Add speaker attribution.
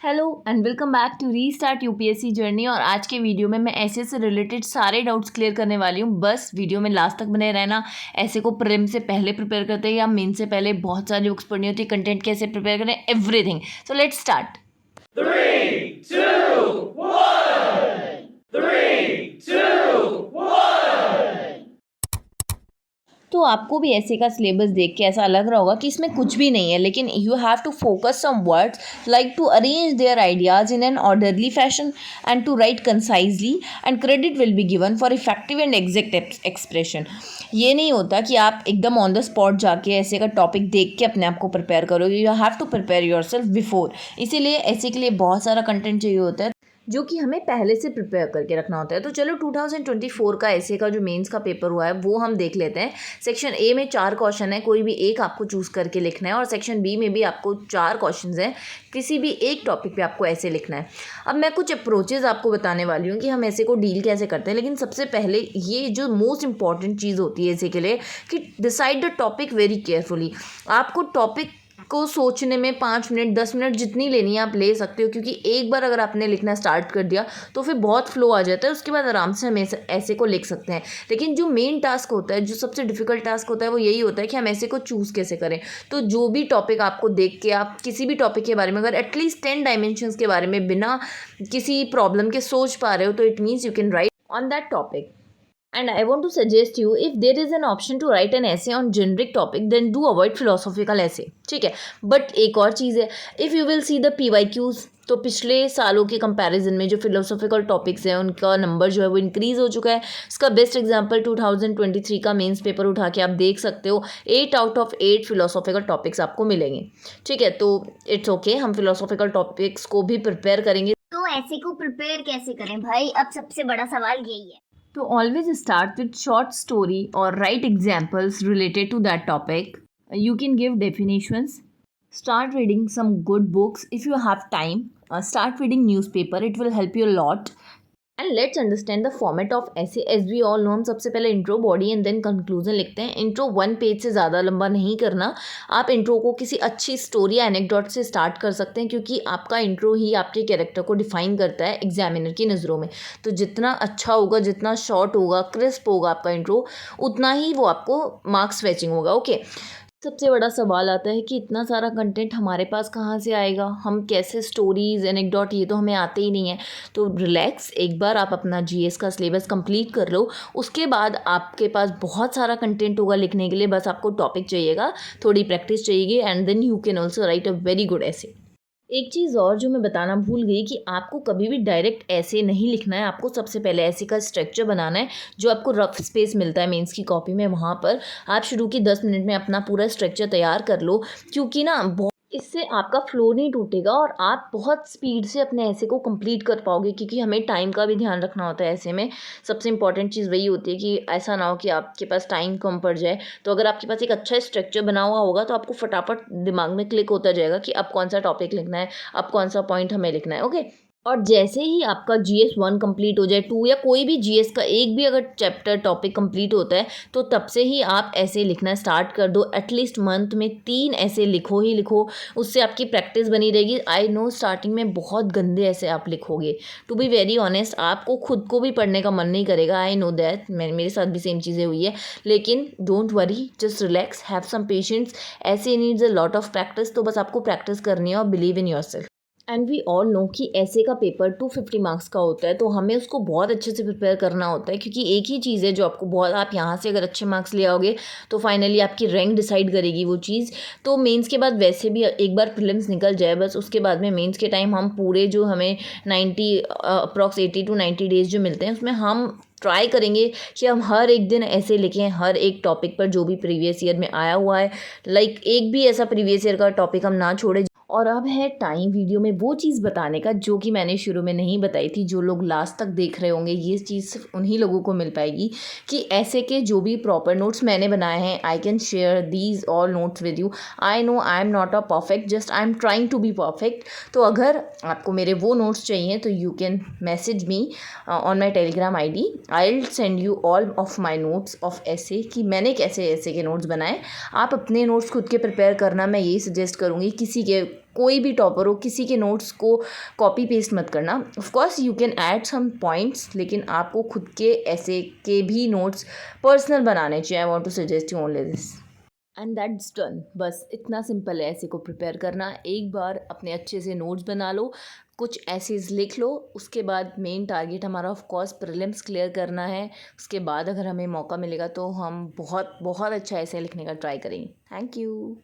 Speaker 1: Hello and welcome back to restart UPSC journey. और आज के वीडियो में मैं ऐसे से रिलेटेड सारे डाउट्स क्लियर करने वाली हूँ। बस वीडियो में लास्ट तक बने रहना। ऐसे को प्रीलिम से पहले प्रिपेयर करते हैं या मेन से पहले बहुत सारी बुक्स पढ़नी होती है, कंटेंट कैसे प्रिपेयर करें, एवरीथिंग। So let's start.
Speaker 2: 3, 2, 1. 3, 2, 1.
Speaker 1: तो आपको भी ऐसे का सिलेबस देख के ऐसा लग रहा होगा कि इसमें कुछ भी नहीं है, लेकिन you have to focus some words like to arrange their ideas in an orderly fashion and to write concisely and credit will be given for effective and exact expression. ये नहीं होता कि आप एकदम ऑन द स्पॉट जाके ऐसे का topic देख के अपने आप को प्रिपेयर करोगे। You have to prepare yourself before. इसीलिए ऐसे के लिए बहुत सारा कंटेंट चाहिए होता है जो कि हमें पहले से प्रिपेयर करके रखना होता है। तो चलो 2024 का ऐसे का जो मेंस का पेपर हुआ है वो हम देख लेते हैं। सेक्शन ए में 4 क्वेश्चन है, कोई भी एक आपको चूज़ करके लिखना है। और सेक्शन बी में भी आपको 4 क्वेश्चंस हैं, किसी भी एक टॉपिक पे आपको ऐसे लिखना है। अब मैं कुछ अप्रोचेज़ आपको बताने वाली हूँ कि हम ऐसे को डील कैसे करते हैं। लेकिन सबसे पहले ये जो मोस्ट इंपॉर्टेंट चीज़ होती है ऐसे के लिए कि decide the topic very carefully. आपको टॉपिक को सोचने में 5 मिनट 10 मिनट जितनी लेनी है आप ले सकते हो, क्योंकि एक बार अगर आपने लिखना स्टार्ट कर दिया तो फिर बहुत फ्लो आ जाता है। उसके बाद आराम से हम ऐसे को लिख सकते हैं। लेकिन जो मेन टास्क होता है, जो सबसे डिफिकल्ट टास्क होता है, वो यही होता है कि हम ऐसे को चूज़ कैसे करें। तो जो भी टॉपिक आपको देख के आप किसी भी टॉपिक के बारे में अगर एटलीस्ट 10 डायमेंशंस के बारे में बिना किसी प्रॉब्लम के सोच पा रहे हो तो it means you can write on that topic. And I want to suggest you, if there is an option to write an essay on generic topic, then do avoid philosophical essay. ठीक है, but एक और चीज़ है, if you will see the PYQs, तो पिछले सालों के comparison में जो फिलोसॉफिकल टॉपिक्स हैं उनका नंबर जो है वो इंक्रीज़ हो चुका है। इसका बेस्ट एग्जांपल 2023 का मेंस पेपर उठा के आप देख सकते हो। 8 आउट ऑफ 8 फिलोसॉफिकल टॉपिक्स आपको मिलेंगे। ठीक है, तो इट्स ओके, हम फिलोसॉफिकल टॉपिक्स को भी प्रिपेयर करेंगे।
Speaker 3: तो ऐसे को प्रिपेयर कैसे करें भाई? अब सबसे बड़ा सवाल यही है।
Speaker 1: To always start with short story or write examples related to that topic. You can give definitions. Start reading some good books if you have time. Start reading newspaper. It will help you a lot. And let's understand the format of essay. As we all know, हम सबसे पहले intro, body and then conclusion लिखते हैं। Intro 1 page से ज़्यादा लंबा नहीं करना। आप इंट्रो को किसी अच्छी स्टोरी या एनेक्डोट से स्टार्ट कर सकते हैं, क्योंकि आपका इंट्रो ही आपके कैरेक्टर को डिफाइन करता है एग्जामिनर की नज़रों में। तो जितना अच्छा होगा, जितना शॉर्ट होगा, क्रिस्प होगा आपका इंट्रो, उतना ही वो आपको मार्क्स फैचिंग होगा। ओके, सबसे बड़ा सवाल आता है कि इतना सारा कंटेंट हमारे पास कहाँ से आएगा, हम कैसे स्टोरीज एनेक्डोट, ये तो हमें आते ही नहीं है। तो रिलैक्स, एक बार आप अपना जीएस का सिलेबस कंप्लीट कर लो, उसके बाद आपके पास बहुत सारा कंटेंट होगा लिखने के लिए। बस आपको टॉपिक चाहिएगा, थोड़ी प्रैक्टिस चाहिए, and then you can also write a very good essay. एक चीज़ और जो मैं बताना भूल गई कि आपको कभी भी डायरेक्ट ऐसे नहीं लिखना है। आपको सबसे पहले ऐसे का स्ट्रक्चर बनाना है। जो आपको रफ स्पेस मिलता है मेंस की कॉपी में, वहाँ पर आप शुरू की 10 मिनट में अपना पूरा स्ट्रक्चर तैयार कर लो, क्योंकि ना इससे आपका फ्लो नहीं टूटेगा और आप बहुत स्पीड से अपने ऐसे को कंप्लीट कर पाओगे। क्योंकि हमें टाइम का भी ध्यान रखना होता है ऐसे में। सबसे इंपॉर्टेंट चीज़ वही होती है कि ऐसा ना हो कि आपके पास टाइम कम पड़ जाए। तो अगर आपके पास एक अच्छा स्ट्रक्चर बना हुआ होगा तो आपको फटाफट दिमाग में क्लिक होता जाएगा कि अब कौन सा टॉपिक लिखना है, अब कौन सा पॉइंट हमें लिखना है। ओके, और जैसे ही आपका GS 1 कंप्लीट हो जाए, 2 या कोई भी GS का एक भी अगर चैप्टर टॉपिक कंप्लीट होता है, तो तब से ही आप ऐसे लिखना स्टार्ट कर दो। एटलीस्ट मंथ में 3 ऐसे लिखो ही लिखो, उससे आपकी प्रैक्टिस बनी रहेगी। आई नो स्टार्टिंग में बहुत गंदे ऐसे आप लिखोगे, टू बी वेरी ऑनेस्ट, आपको खुद को भी पढ़ने का मन नहीं करेगा। आई नो दैट, मेरे साथ भी सेम चीज़ें हुई है। लेकिन don't worry, just relax, have some patience. ऐसे needs a lot of practice, तो बस आपको प्रैक्टिस करनी है और believe in yourself. And we all know कि ऐसे का पेपर 250 मार्क्स का होता है, तो हमें उसको बहुत अच्छे से प्रिपेयर करना होता है। क्योंकि एक ही चीज़ है जो आपको बहुत, आप यहाँ से अगर अच्छे मार्क्स ले आओगे तो फाइनली आपकी रैंक डिसाइड करेगी वो चीज़। तो मेंस के बाद वैसे भी एक बार प्रीलिम्स निकल जाए बस, उसके बाद में मेंस के टाइम हम पूरे जो हमें 90 अप्रॉक्स 80 to 90 डेज जो मिलते हैं, उसमें हम ट्राई करेंगे कि हम हर एक दिन ऐसे लिखें, हर एक टॉपिक पर जो भी प्रीवियस ईयर में आया हुआ है। लाइक एक भी ऐसा प्रीवियस ईयर का टॉपिक हम ना छोड़े। और अब है टाइम वीडियो में वो चीज़ बताने का जो कि मैंने शुरू में नहीं बताई थी। जो लोग लास्ट तक देख रहे होंगे, ये चीज़ सिर्फ उन्हीं लोगों को मिल पाएगी कि ऐसे के जो भी प्रॉपर नोट्स मैंने बनाए हैं, I can share these all notes with you. I know I am not a perfect, just I am trying to be perfect. तो अगर आपको मेरे वो नोट्स चाहिए तो you can message me on my Telegram ID। I will send you all of my notes of essay, कि मैंने कैसे ऐसे के नोट्स बनाए। आप अपने नोट्स खुद के प्रिपेयर करना। मैं यही सजेस्ट करूँगी, किसी के कोई भी टॉपर हो किसी के नोट्स को कॉपी पेस्ट मत करना। Of course you can add some points, लेकिन आपको खुद के ऐसे के भी नोट्स पर्सनल बनाने चाहिए। I want to suggest you only this and that's done. बस इतना सिंपल है ऐसे को प्रिपेयर करना। एक बार अपने अच्छे से नोट्स बना लो, कुछ ऐसेज लिख लो, उसके बाद मेन टारगेट हमारा ऑफ कोर्स प्रीलिम्स क्लियर करना है। उसके बाद अगर हमें मौका मिलेगा तो हम बहुत बहुत अच्छा ऐसे लिखने का ट्राई करेंगे। Thank you.